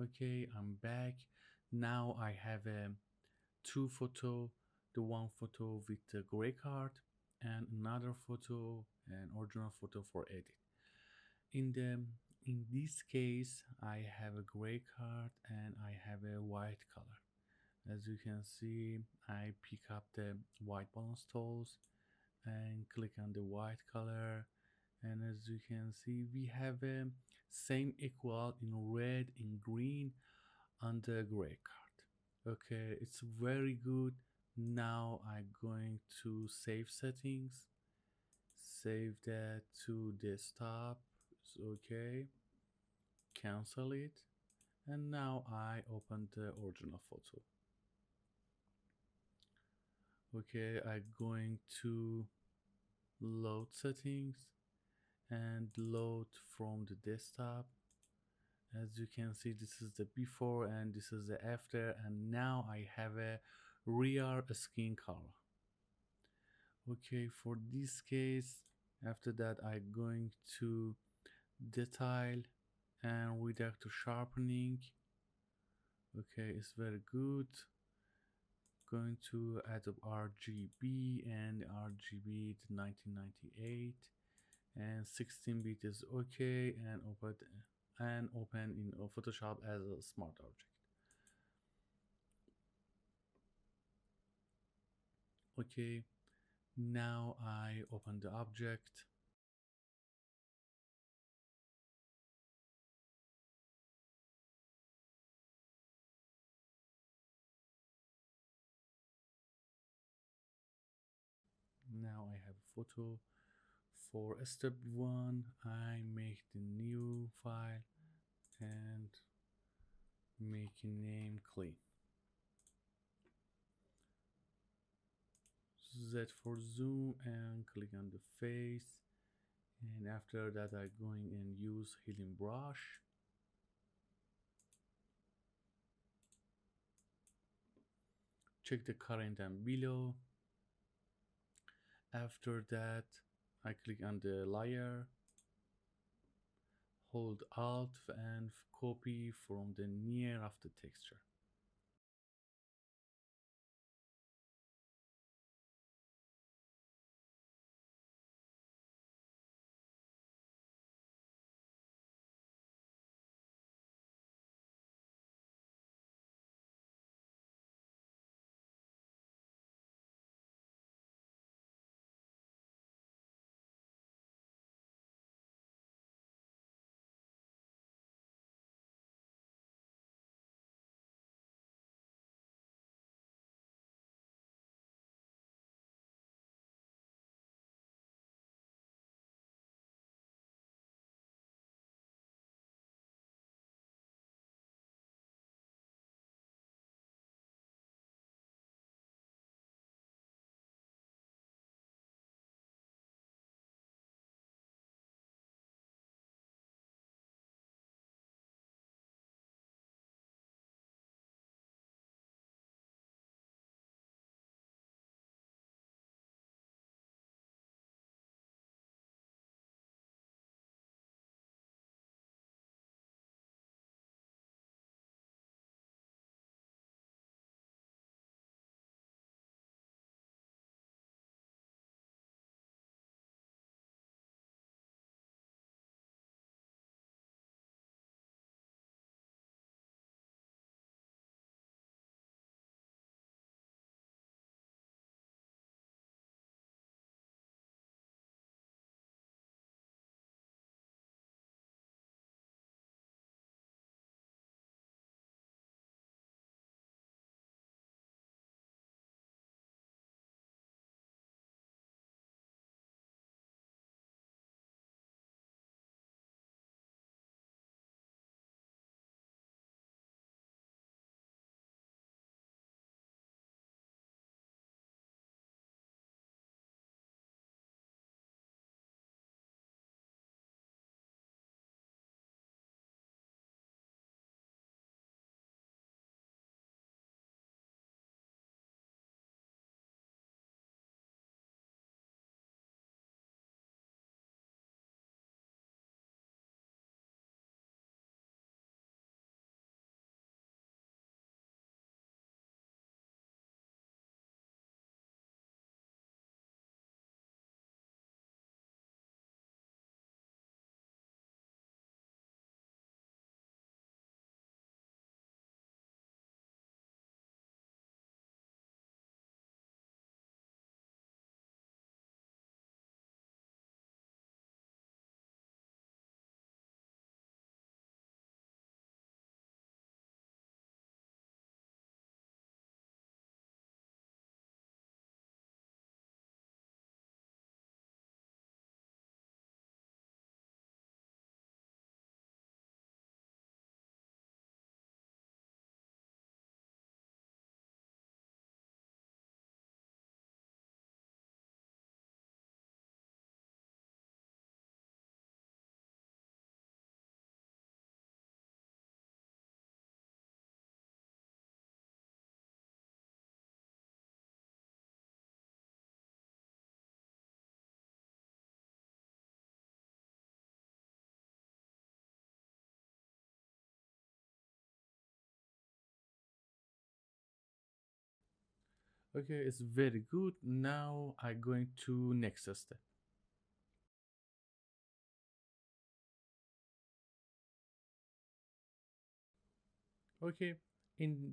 Okay, I'm back. Now I have two photo, the one photo with the gray card and another photo, an original photo for edit. In the in this case, I have a gray card and I have a white color. As you can see, I pick up the white balance tools and click on the white color, and as you can see we have a same equal in red and green on the gray card. Okay, it's very good. Now I'm going to save settings, save that to desktop. It's okay, cancel it, and now I open the original photo. Okay, I'm going to load settings and load from the desktop. As you can see, this is the before and this is the after, and now I have a rear skin color. Okay, for this case, after that I'm going to detail and redirect to sharpening. Okay, it's very good. Going to Adobe RGB and RGB to 1998, and 16-bit is okay, and open in Photoshop as a smart object. Okay, now I open the object. Now I have a photo. For step 1, I make the new file and make a name clean. Z for zoom and click on the face, and after that I'm going and use healing brush. Check the current and below. After that I click on the layer, hold alt and copy from the near of the texture. Okay, it's very good. Now I going to next step. Okay, in